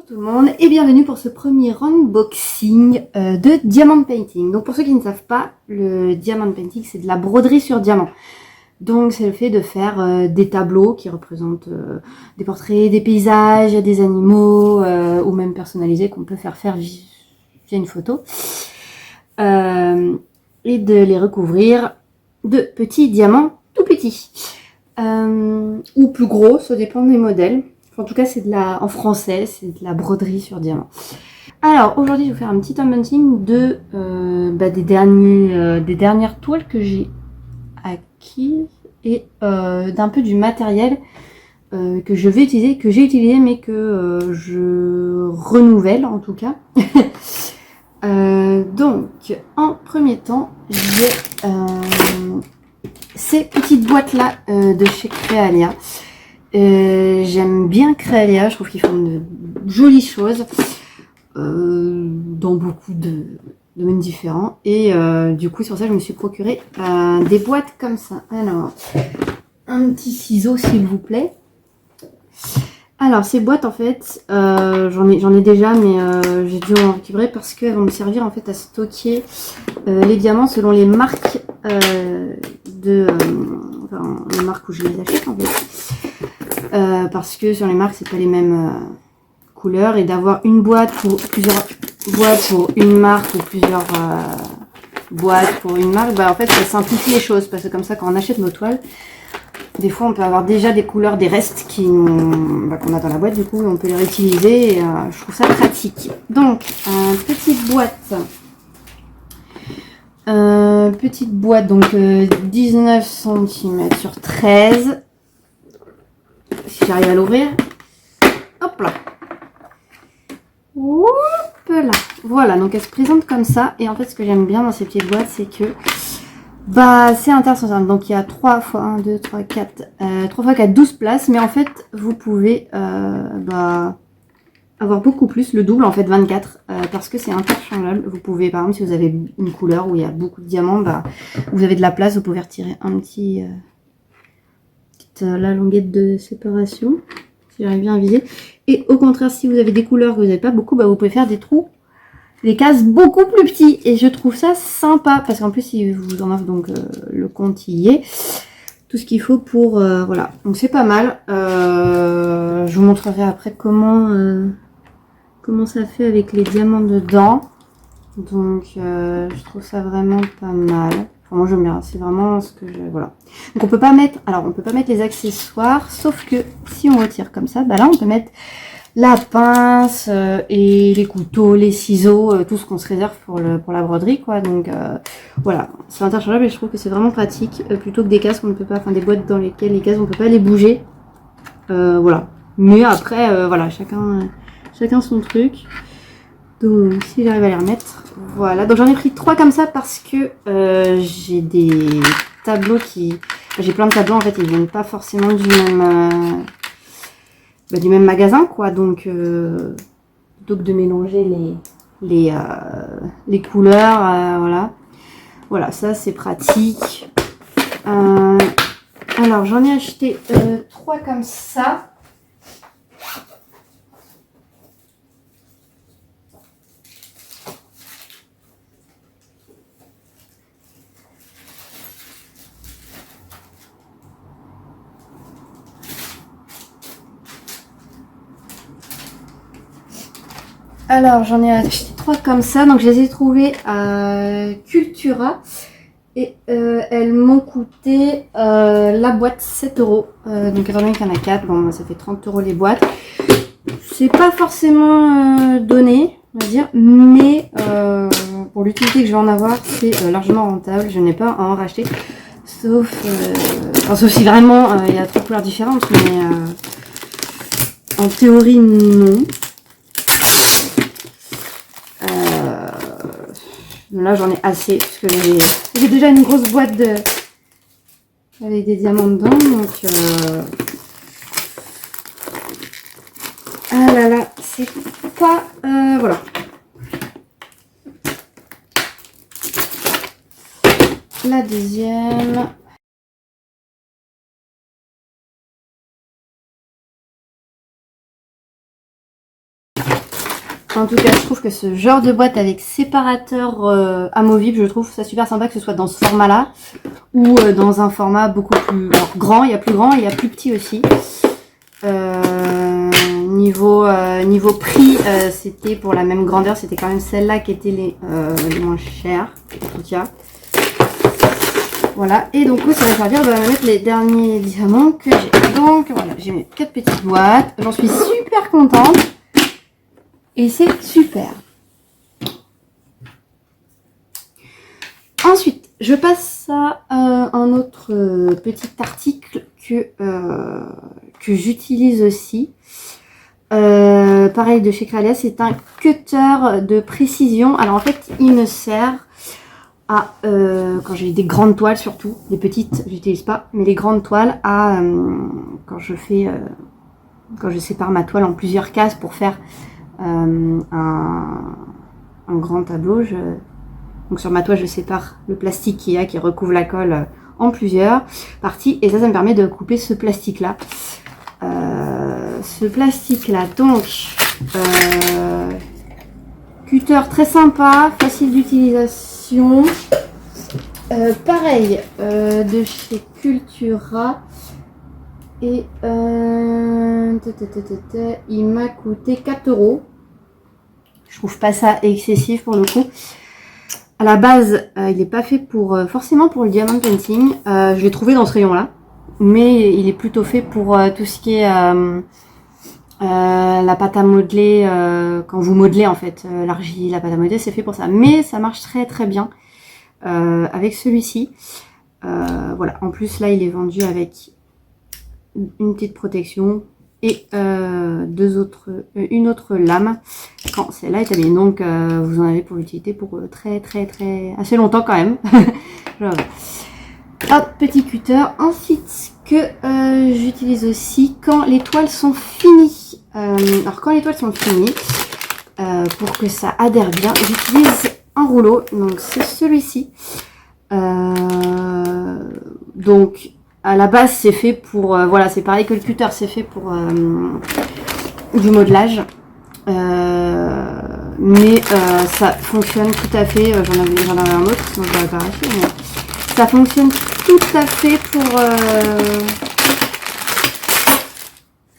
Bonjour tout le monde et bienvenue pour ce premier unboxing de Diamond Painting. Donc pour ceux qui ne savent pas, le Diamond Painting c'est de la broderie sur diamant. Donc c'est le fait de faire des tableaux qui représentent des portraits, des paysages, des animaux ou même personnalisés qu'on peut faire via une photo. Et de les recouvrir de petits diamants tout petits. Ou plus gros, ça dépend des modèles. En tout cas, c'est en français, c'est de la broderie sur diamant. Alors, aujourd'hui, je vais vous faire un petit unboxing de, des dernières toiles que j'ai acquises et d'un peu du matériel que je vais utiliser, que j'ai utilisé, mais que je renouvelle en tout cas. Donc, en premier temps, j'ai ces petites boîtes là de chez Créalia. J'aime bien Créalia, je trouve qu'ils font de jolies choses dans beaucoup de domaines différents. Et du coup, sur ça, je me suis procuré des boîtes comme ça. Alors, un petit ciseau, s'il vous plaît. Alors, ces boîtes, en fait, j'en ai déjà, mais j'ai dû en récupérer parce qu'elles vont me servir en fait à stocker les diamants selon les marques les marques où je les achète en fait. Parce que sur les marques, c'est pas les mêmes couleurs, et d'avoir une boîte pour plusieurs boîtes pour une marque ou plusieurs boîtes pour une marque, bah en fait ça simplifie les choses, parce que comme ça quand on achète nos toiles, des fois on peut avoir déjà des couleurs, des restes qu'on a dans la boîte, du coup on peut les réutiliser et je trouve ça pratique. Donc petite boîte donc 19 cm sur 13, si j'arrive à l'ouvrir. Hop là. Hop là. Voilà, donc elle se présente comme ça. Et en fait, ce que j'aime bien dans ces petites boîtes, c'est que c'est interchangeable. Donc il y a 3 fois 1, 2, 3, 4, 3 fois 4, 12 places. Mais en fait, vous pouvez avoir beaucoup plus, le double en fait, 24, parce que c'est interchangeable. Vous pouvez, par exemple, si vous avez une couleur où il y a beaucoup de diamants, vous avez de la place, vous pouvez retirer un petit la longuette de séparation, si j'arrive bien à viser. Et au contraire, si vous avez des couleurs que vous n'avez pas beaucoup, vous pouvez faire des trous, des cases beaucoup plus petits. Et je trouve ça sympa, parce qu'en plus, il vous en offre donc le compte y est. Tout ce qu'il faut pour... voilà, donc c'est pas mal. Je vous montrerai après comment ça fait avec les diamants dedans. Donc je trouve ça vraiment pas mal. Enfin, moi j'aime bien, c'est vraiment ce que je... Voilà. Donc on peut pas mettre... Alors on peut pas mettre les accessoires, sauf que si on retire comme ça, là on peut mettre la pince et les couteaux, les ciseaux, tout ce qu'on se réserve pour la broderie, quoi. Donc voilà, c'est interchangeable et je trouve que c'est vraiment pratique, plutôt que des cases qu'on ne peut pas... Enfin des boîtes dans lesquelles les cases on peut pas les bouger. Voilà. Mais après, voilà, chacun son truc. Donc si j'arrive à les remettre, voilà. Donc j'en ai pris 3 comme ça parce que j'ai des tableaux j'ai plein de tableaux en fait, ils viennent pas forcément du même magasin, quoi. Donc plutôt que de mélanger les couleurs, voilà. Voilà, ça c'est pratique. Alors j'en ai acheté 3 comme ça. Alors j'en ai acheté 3 comme ça, donc je les ai trouvées à Cultura et elles m'ont coûté la boîte 7 €. Donc étant donné qu'il y en a 4, bon ça fait 30 € les boîtes. C'est pas forcément donné, on va dire, mais pour l'utilité que je vais en avoir, c'est largement rentable. Je n'ai pas à en racheter, sauf si vraiment il y a 3 couleurs différentes, mais en théorie non. Là j'en ai assez parce que j'ai déjà une grosse boîte avec des diamants dedans, donc ah là là, c'est pas voilà. La deuxième. En tout cas, je trouve que ce genre de boîte avec séparateur amovible, je trouve ça super sympa que ce soit dans ce format-là ou dans un format beaucoup plus grand. Il y a plus grand et il y a plus petit aussi. Niveau prix, c'était pour la même grandeur, c'était quand même celle-là qui était les moins chères. En tout cas. Voilà, et donc ça va servir à mettre les derniers diamants que j'ai. Donc voilà, j'ai mes 4 petites boîtes. J'en suis super contente. Et c'est super. Ensuite, je passe à un autre petit article que j'utilise aussi. Pareil de chez Kralia, c'est un cutter de précision. Alors en fait, il me sert à, quand j'ai des grandes toiles surtout, les petites, j'utilise pas, mais les grandes toiles, quand je sépare ma toile en plusieurs cases pour faire un grand tableau. Donc sur ma toile, je sépare le plastique qu'il y a qui recouvre la colle en plusieurs parties. Et ça me permet de couper ce plastique-là. Donc, cutter très sympa, facile d'utilisation. Pareil, de chez Cultura. Et il m'a coûté 4 €. Je trouve pas ça excessif pour le coup. À la base, il n'est pas fait forcément pour le diamond painting. Je l'ai trouvé dans ce rayon-là. Mais il est plutôt fait pour tout ce qui est la pâte à modeler. Quand vous modelez en fait, l'argile, la pâte à modeler, c'est fait pour ça. Mais ça marche très très bien avec celui-ci. Voilà. En plus, là, il est vendu avec une petite protection et une autre lame quand celle-là est abîmée. Donc vous en avez pour l'utilité pour assez longtemps quand même. Voilà. Hop, petit cutter. Ensuite, que j'utilise aussi quand les toiles sont finies. Alors quand les toiles sont finies, pour que ça adhère bien, j'utilise un rouleau. Donc c'est celui-ci. Donc à la base, c'est fait pour... voilà, c'est pareil que le cutter, c'est fait pour du modelage. Mais ça fonctionne tout à fait... J'en avais un autre, sinon je l'aurais pas racheté. Mais ça fonctionne tout à fait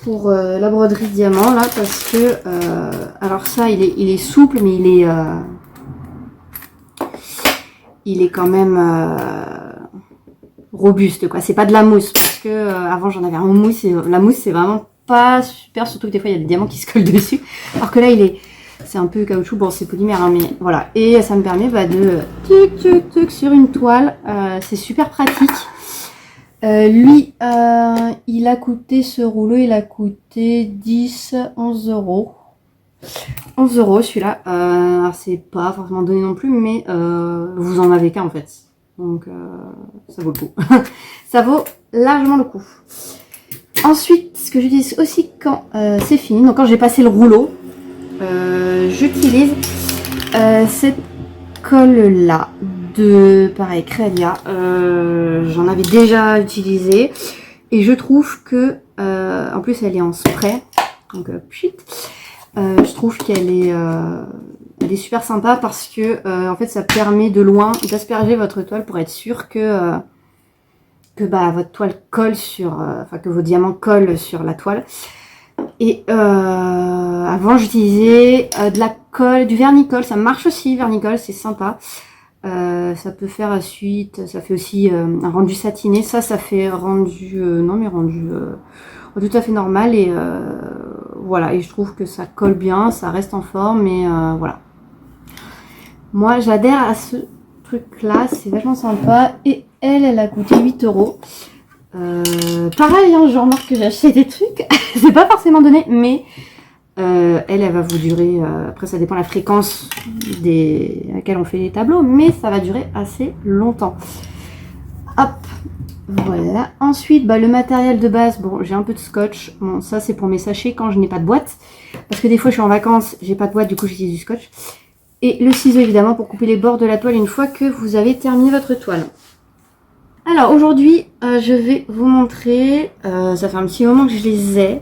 pour la broderie diamant, là, parce que... alors ça, il est souple, mais il est quand même... robuste quoi, c'est pas de la mousse parce que avant j'en avais un en mousse et la mousse c'est vraiment pas super, surtout que des fois il y a des diamants qui se collent dessus, alors que là c'est un peu caoutchouc, bon c'est polymère hein, mais voilà, et ça me permet de tuc sur une toile, c'est super pratique. Lui il a coûté, ce rouleau il a coûté 11 €. 11 € celui-là, alors c'est pas forcément donné non plus, mais vous en avez qu'un en fait. Donc ça vaut le coup. Ça vaut largement le coup. Ensuite, ce que j'utilise aussi quand c'est fini, donc quand j'ai passé le rouleau, j'utilise cette colle là de pareil Créalia. J'en avais déjà utilisé et je trouve que en plus elle est en spray, donc je trouve qu'elle est elle est super sympa parce que en fait ça permet de loin d'asperger votre toile pour être sûr que votre toile colle sur, enfin que vos diamants collent sur la toile. Et avant j'utilisais de la colle, du vernicole, ça marche aussi, vernicole c'est sympa. Ça peut faire à suite, ça fait aussi un rendu satiné, ça fait rendu, non mais rendu tout à fait normal et voilà, et je trouve que ça colle bien, ça reste en forme et voilà. Moi, j'adhère à ce truc-là, c'est vachement sympa. Et elle a coûté 8 €. Pareil, hein, je remarque que j'achète des trucs. C'est pas forcément donné, mais elle va vous durer. Après, ça dépend de la fréquence à laquelle on fait les tableaux, mais ça va durer assez longtemps. Hop, voilà. Ensuite, le matériel de base. Bon, j'ai un peu de scotch. Bon, ça, c'est pour mes sachets quand je n'ai pas de boîte. Parce que des fois, je suis en vacances, j'ai pas de boîte, du coup, j'utilise du scotch. Et le ciseau évidemment pour couper les bords de la toile une fois que vous avez terminé votre toile. Alors aujourd'hui je vais vous montrer, ça fait un petit moment que je les ai,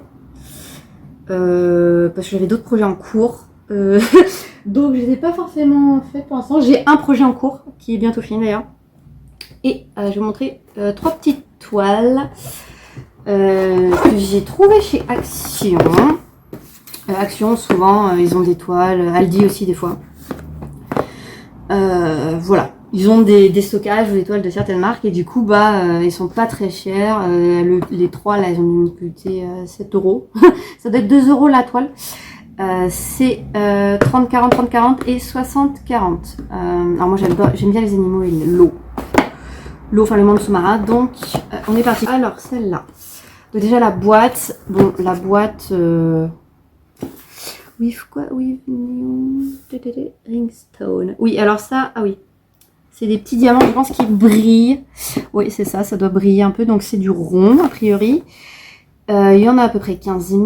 parce que j'avais d'autres projets en cours. Donc je les ai pas forcément fait pour l'instant. J'ai un projet en cours qui est bientôt fini d'ailleurs. Et je vais vous montrer 3 petites toiles que j'ai trouvées chez Action. Action, souvent, ils ont des toiles. Aldi aussi, des fois. Voilà. Ils ont des stockages ou des toiles de certaines marques. Et du coup, ils sont pas très chers. Les 3, là, ils ont dû coûter 7 €. Ça doit être 2 € la toile. C'est 30-40, 30-40 et 60-40. Alors moi, j'aime bien les animaux et l'eau. L'eau, enfin le monde sous-marin. Donc, on est parti. Alors, celle-là. Donc déjà, la boîte. Bon, la boîte... Ringstone. Oui, alors ça, ah oui. C'est des petits diamants, je pense, qui brillent. Oui, c'est ça, ça doit briller un peu. Donc, c'est du rond, a priori. Il y en a à peu près 15 000.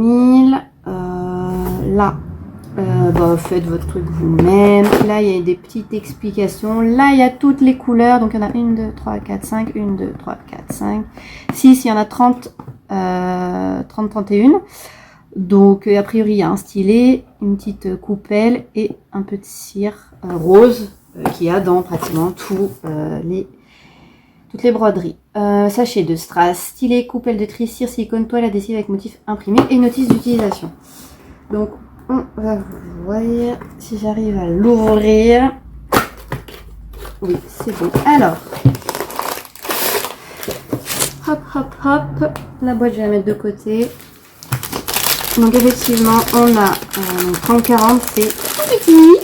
Là, faites votre truc vous-même. Là, il y a des petites explications. Là, il y a toutes les couleurs. Donc, il y en a 1, 2, 3, 4, 5. 1, 2, 3, 4, 5. 6, il y en a 30, 31. Donc, a priori, il y a un stylet, une petite coupelle et un petit cire rose qu'il y a dans pratiquement toutes les broderies. Sachet de strass, stylet, coupelle de tri, cire, silicone, toile adhésive avec motif imprimé et notice d'utilisation. Donc, on va voir si j'arrive à l'ouvrir. Oui, c'est bon. Alors, hop, hop, hop. La boîte, je vais la mettre de côté. Donc effectivement, on a 30-40, c'est tout petit.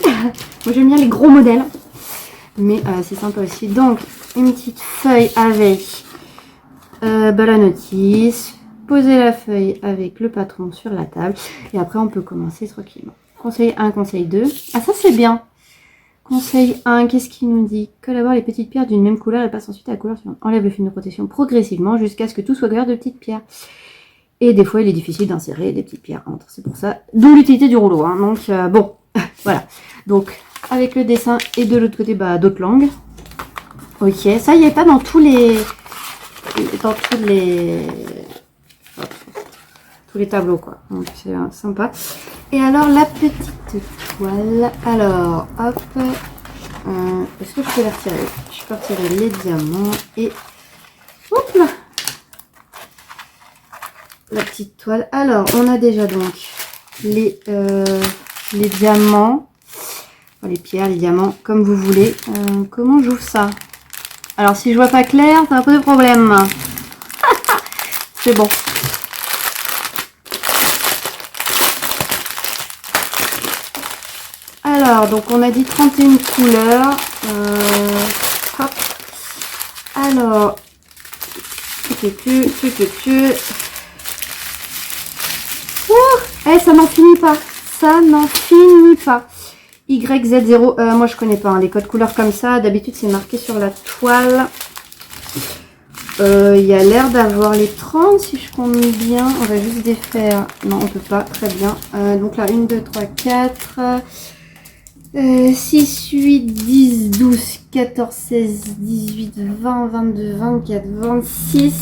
Moi j'aime bien les gros modèles, mais c'est sympa aussi. Donc une petite feuille avec la notice, poser la feuille avec le patron sur la table, et après on peut commencer tranquillement. Conseil 1, conseil 2. Ah ça c'est bien. Conseil 1, qu'est-ce qu'il nous dit? Collabore les petites pierres d'une même couleur et passe ensuite à la couleur suivante. Enlève le film de protection progressivement jusqu'à ce que tout soit couvert de petites pierres. Et des fois, il est difficile d'insérer des petites pierres entre. C'est pour ça, d'où l'utilité du rouleau. Hein. Donc, bon, voilà. Donc, avec le dessin et de l'autre côté, d'autres langues. Ok, ça, il n'y a pas dans tous les tableaux, quoi. Donc, c'est sympa. Et alors, la petite toile. Alors, hop. Est-ce que je peux la retirer? Je peux retirer les diamants et... Hop là. La petite toile. Alors, on a déjà donc les diamants, les pierres, les diamants, comme vous voulez. Comment j'ouvre ça? Alors, si je vois pas clair, ça va poser problème. C'est bon. Alors, donc on a dit 31 couleurs. Hop. Alors, ça n'en finit pas. Ça n'en finit pas. YZ0. Moi, je connais pas les codes couleurs comme ça. D'habitude, c'est marqué sur la toile. Il y a l'air d'avoir les 30, si je compte bien. On va juste défaire. Non, on peut pas. Très bien. Donc là, 1, 2, 3, 4. 6, 8, 10, 12, 14, 16, 18, 20, 22, 24, 26.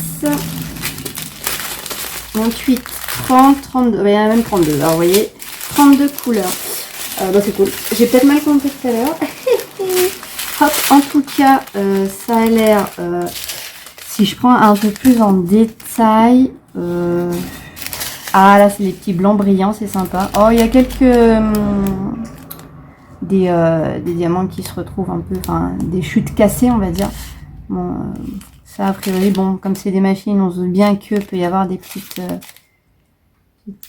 28, 30, 32, il y en a même 32, alors vous voyez, 32 couleurs. C'est cool. J'ai peut-être mal compté tout à l'heure. Hop, en tout cas, ça a l'air, si je prends un peu plus en détail, ah là c'est les petits blancs brillants, c'est sympa. Oh, il y a quelques, des diamants qui se retrouvent un peu, enfin, des chutes cassées, on va dire. Bon, ça, a priori, bon, comme c'est des machines, on se doute bien que peut y avoir des petites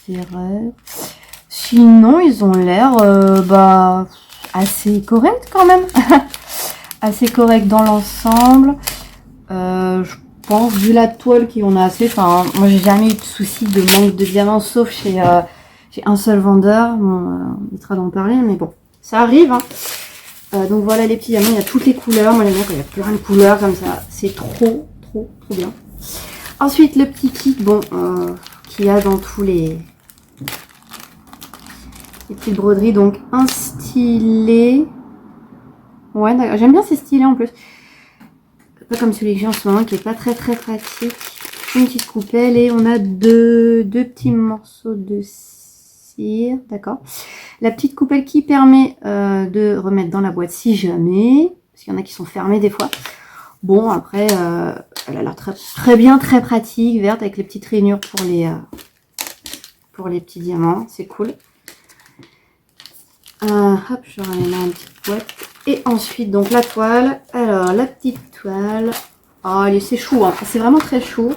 erreurs. Sinon, ils ont l'air assez corrects quand même. Assez corrects dans l'ensemble. Je pense, vu la toile qui en a assez, enfin, moi j'ai jamais eu de souci de manque de diamants, sauf chez un seul vendeur. Bon, on évitera d'en parler, mais bon, ça arrive. Hein. Donc voilà les petits diamants, il y a toutes les couleurs. Moi, les gens, quand il y a plein de couleurs comme ça, c'est trop bien. Ensuite, le petit kit, bon, qu'il y a dans tous les petites broderies. Donc, un stylet. Ouais, d'accord. J'aime bien ces stylets en plus. Pas comme celui que j'ai en ce moment, qui est pas très pratique. Une petite coupelle et on a deux petits morceaux de cire, d'accord. La petite coupelle qui permet de remettre dans la boîte si jamais, parce qu'il y en a qui sont fermés des fois. Bon, après, elle a l'air très bien, très pratique, verte, avec les petites rainures pour les petits diamants, c'est cool. Hop, je remets dans une petite boîte. Et ensuite, donc la toile. Alors, la petite toile. Oh, c'est chou, hein. C'est vraiment très chou.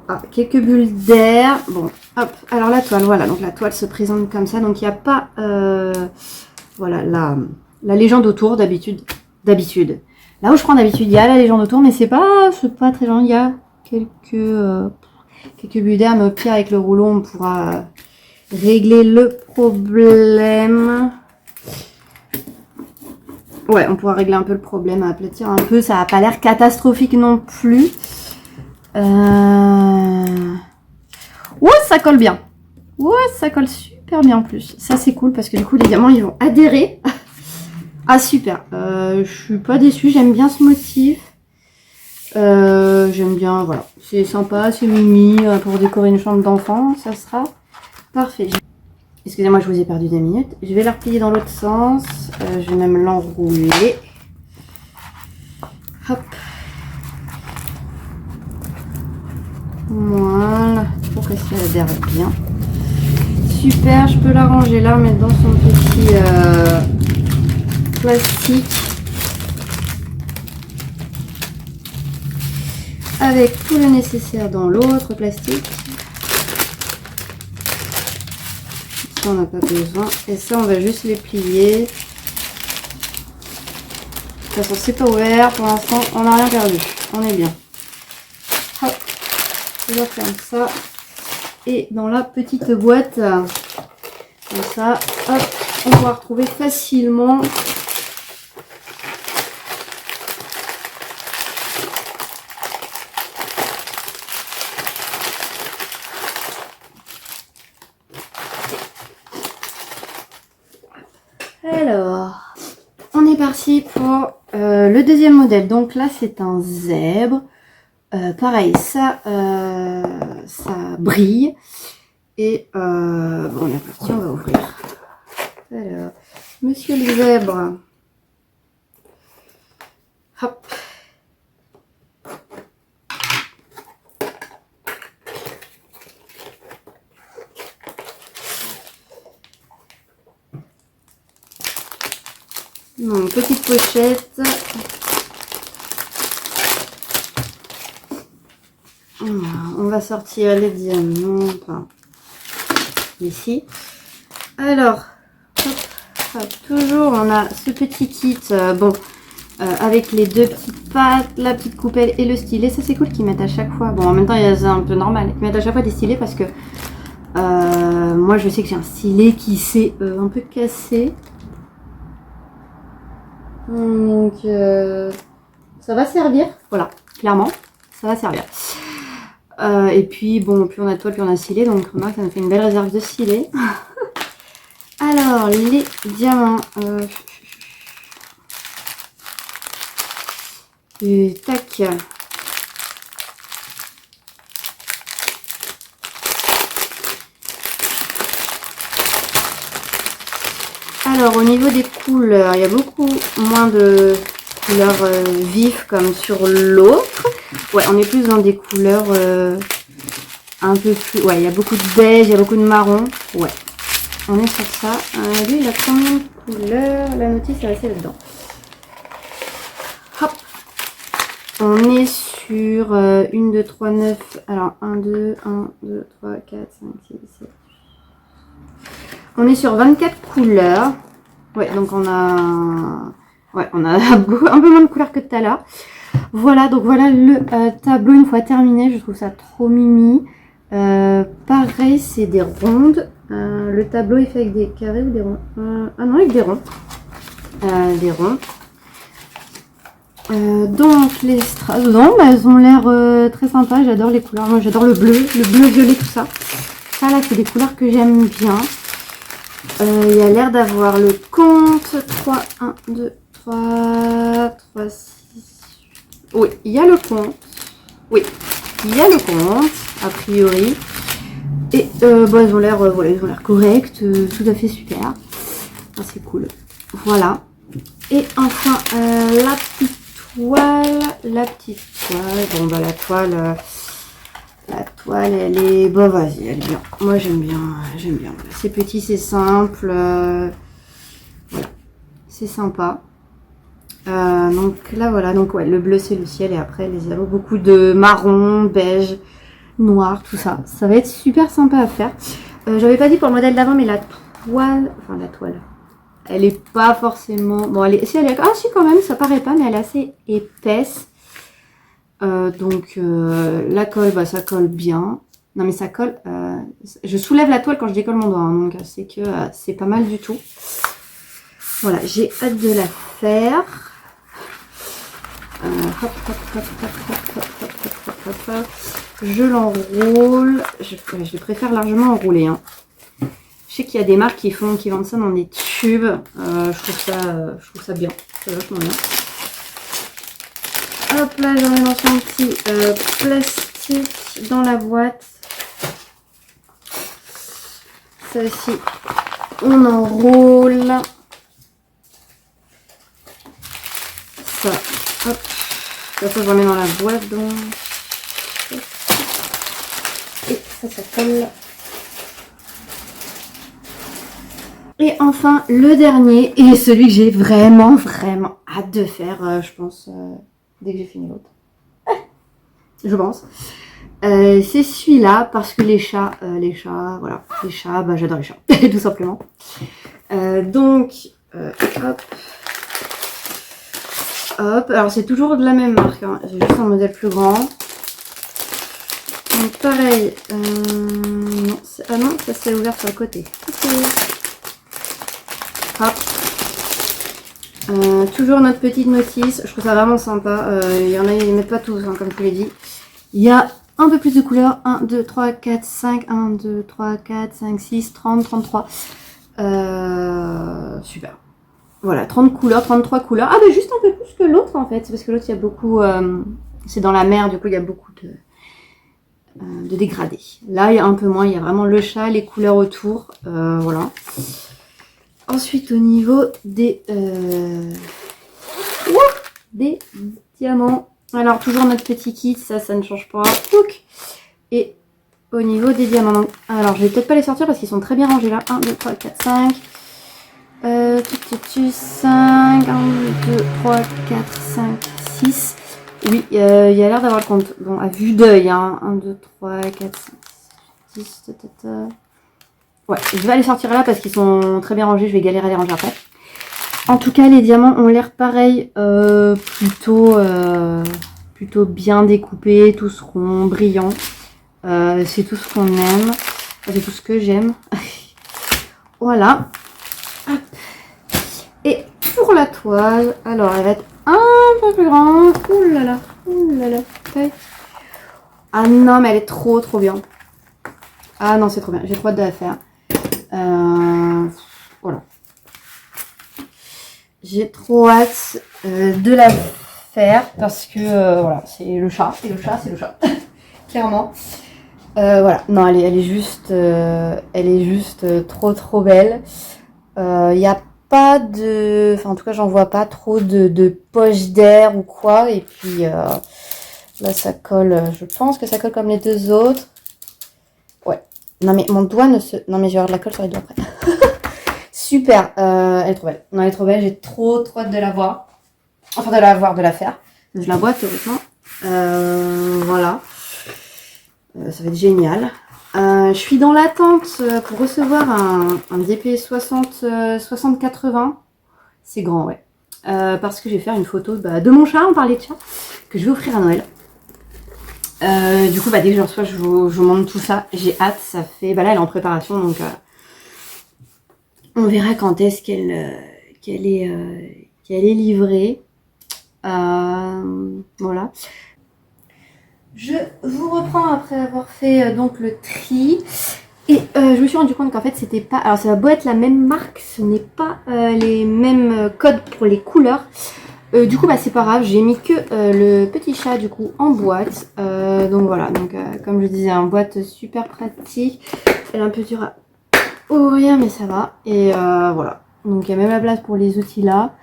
Ah, quelques bulles d'air. Bon, hop. Alors, la toile, voilà. Donc, la toile se présente comme ça. Donc, il n'y a pas, voilà, la légende autour d'habitude. Là où je prends d'habitude, il y a la légende autour, mais c'est pas très grand. Il y a quelques bulles d'air, mais au pire, avec le rouleau, on pourra régler le problème. Ouais, on pourra régler un peu le problème, aplatir un peu. Ça n'a pas l'air catastrophique non plus. Ouais, ça colle bien. Ouais, ça colle super bien en plus. Ça, c'est cool parce que du coup, les diamants, ils vont adhérer. Ah, super. Je suis pas déçue. J'aime bien ce motif. J'aime bien, voilà. C'est sympa, c'est mimi pour décorer une chambre d'enfant. Ça sera parfait. Excusez-moi, je vous ai perdu 2 minutes. Je vais la replier dans l'autre sens. Je vais même l'enrouler. Hop. Voilà. Pour que ça adhère bien. Super, je peux la ranger là, mettre dans son petit plastique. Avec tout le nécessaire dans l'autre plastique. Ça, on n'a pas besoin. Et ça, on va juste les plier. De toute façon, c'est pas ouvert. Pour l'instant, on n'a rien perdu. On est bien. Hop. Je vais faire ça. Et dans la petite boîte, comme ça, hop, on va retrouver facilement. Alors, on est parti pour le deuxième modèle. Donc là, c'est un zèbre. Pareil, ça brille. Et bon, on est parti, on va ouvrir. Alors, monsieur le zèbre. Hop. Donc, petite pochette. Voilà, on va sortir les diamants. Enfin, ici. Alors, hop, hop, toujours, on a ce petit kit. Bon, avec les deux petites pattes, la petite coupelle et le stylet. Ça, c'est cool qu'ils mettent à chaque fois. Bon, en même temps, c'est un peu normal. Ils mettent à chaque fois des stylets parce que moi, je sais que j'ai un stylet qui s'est un peu cassé. Donc, ça va servir. Voilà, clairement, ça va servir. Et puis, bon, plus on a de toile, plus on a de stylet. Donc, remarque, ça nous fait une belle réserve de stylet. Alors, les diamants. Et tac. Alors, au niveau des couleurs, il y a beaucoup moins de couleurs vives comme sur l'autre. Ouais, on est plus dans des couleurs un peu plus... Ouais, il y a beaucoup de beige, il y a beaucoup de marron. Ouais, on est sur ça. Lui, il a combien de couleurs? La notice est restée là-dedans. Hop. On est sur 1, 2, 3, 9. Alors, 1, 2, 3, 4, 5, 6, 7. On est sur 24 couleurs. Ouais, donc on a... Ouais, on a un peu moins de couleurs que tout à l'heure. Voilà, donc voilà le tableau une fois terminé. Je trouve ça trop mimi. Pareil, c'est des rondes. Le tableau est fait avec des carrés ou des ronds. Ah non, avec des ronds. Des ronds. Donc les strass dedans, bah, elles ont l'air très sympas. J'adore les couleurs. Moi, j'adore le bleu, violet, tout ça. Ça là, c'est des couleurs que j'aime bien. Il y a l'air d'avoir le compte 3, 1, 2, 3, 6. Oui, il y a le compte. Oui, il y a le compte, a priori. Et bah, ils ont l'air voilà, ils ont l'air corrects, tout à fait super. Ah, c'est cool. Voilà. Et enfin, la petite toile. La petite toile. Bon, bah, la toile, elle est. Bah, vas-y, elle est bien. Moi, j'aime bien. J'aime bien. Voilà. C'est petit, c'est simple. Voilà. C'est sympa. Donc là, voilà. Donc, ouais, le bleu, c'est le ciel. Et après, les avons beaucoup de marron, beige, noir, tout ça. Ça va être super sympa à faire. J'avais pas dit pour le modèle d'avant, mais la toile. Enfin, la toile. Elle est pas forcément... Bon, elle est... Si, elle est... Ah, si, quand même, ça paraît pas, mais elle est assez épaisse. Donc, la colle, bah, ça colle bien. Non, mais ça colle... Je soulève la toile quand je décolle mon doigt, hein, donc c'est que c'est pas mal du tout. Voilà, j'ai hâte de la faire. Hop, hop, hop, hop, hop, hop, hop, hop, hop, hop. Je l'enroule. Je préfère largement enrouler, hein. Je sais qu'il y a des marques qui vendent ça dans des tubes. Je trouve ça bien. C'est vachement bien. Hop là, j'en ai dans son petit plastique dans la boîte. Ça aussi, on enroule. Ça, hop. Ça, je remets dans la boîte. Donc. Et ça colle. Et enfin, le dernier, et celui que j'ai vraiment hâte de faire, je pense, dès que j'ai fini l'autre. Je pense. C'est celui-là, parce que les chats, voilà. Les chats, bah, j'adore les chats, tout simplement. Donc, hop. Hop. Alors, c'est toujours de la même marque, hein. J'ai juste un modèle plus grand. Donc, pareil. Non, ah non, ça s'est ouvert sur le côté. Hop. Toujours notre petite notice. Je trouve ça vraiment sympa. Il y en a, ils ne mettent pas tous, hein, comme je vous l'ai dit. Il y a un peu plus de couleurs. 1, 2, 3, 4, 5. 1, 2, 3, 4, 5, 6, 30, 33. Super. Voilà, 30 couleurs, 33 couleurs. Ah, bah juste un peu plus que l'autre, en fait. Parce que l'autre, il y a beaucoup... c'est dans la mer, du coup, il y a beaucoup de dégradés. Là, il y a un peu moins. Il y a vraiment le chat, les couleurs autour. Voilà. Ensuite, au niveau des diamants. Alors, toujours notre petit kit, ça ne change pas. Et au niveau des diamants. Alors, je vais peut-être pas les sortir parce qu'ils sont très bien rangés là. 1, 2, 3, 4, 5. 5. 1, 2, 3, 4, 5, 6. Oui, il y a l'air d'avoir le compte. Bon, à vue d'œil, hein. 1, 2, 3, 4, 5, 6, 10. Ouais, je vais les sortir là parce qu'ils sont très bien rangés. Je vais galérer à les ranger après. En tout cas, les diamants ont l'air pareil. Plutôt bien découpés. Tous ronds, brillants. C'est tout ce qu'on aime. C'est tout ce que j'aime. Voilà. Hop. Et pour la toile, alors elle va être un peu plus grande. Ouh là là. Ouh là là. Ah non, mais elle est trop bien. Ah non, c'est trop bien. J'ai trop hâte de la faire. Voilà. J'ai trop hâte de la faire parce que voilà, c'est le chat. Et le chat, c'est le chat. Clairement. Voilà. Non, elle est juste trop belle. Il n'y a pas de... Enfin, en tout cas, j'en vois pas trop de poche d'air ou quoi. Et puis, là, ça colle... Je pense que ça colle comme les deux autres. Ouais. Non, mais mon doigt ne se... Non, mais je vais avoir de la colle sur les doigts après. Super. Elle est trop belle. Non, elle est trop belle. J'ai trop hâte de la voir. Enfin, de la faire. Je la boite, heureusement. Voilà. Ça va être génial. Je suis dans l'attente pour recevoir un DP 60-80. C'est grand, ouais. Parce que je vais faire une photo de mon chat, on parlait de chat, que je vais offrir à Noël. Du coup, dès que je le reçois, je vous montre tout ça. J'ai hâte, ça fait... là, elle est en préparation, donc on verra quand est-ce qu'elle est livrée. Voilà. Je vous reprends après avoir fait donc le tri. Et je me suis rendu compte qu'en fait, c'était pas... Alors, ça va beau être la même marque, ce n'est pas les mêmes codes pour les couleurs. Du coup, bah, c'est pas grave, j'ai mis que le petit chat du coup en boîte. Donc voilà, donc comme je disais, en boîte super pratique. Elle est un peu dure à ouvrir, mais ça va. Et voilà. Donc il y a même la place pour les outils là,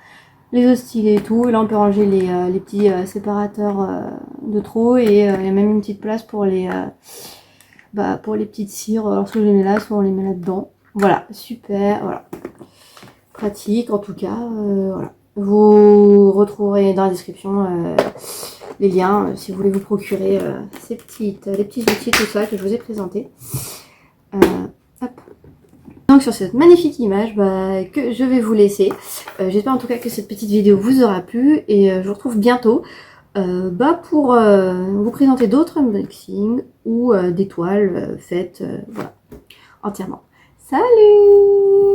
les hostiliers et tout. Et là, on peut ranger les petits séparateurs de trop. Et il y a même une petite place pour pour les petites cires. Lorsque je les mets là, soit on les met là-dedans. Voilà, super, voilà. Pratique en tout cas, voilà. Vous retrouverez dans la description les liens si vous voulez vous procurer les petits outils, tout ça que je vous ai présenté. Hop. Donc sur cette magnifique image que je vais vous laisser. J'espère en tout cas que cette petite vidéo vous aura plu et je vous retrouve bientôt pour vous présenter d'autres unboxings ou des toiles faites voilà, entièrement. Salut!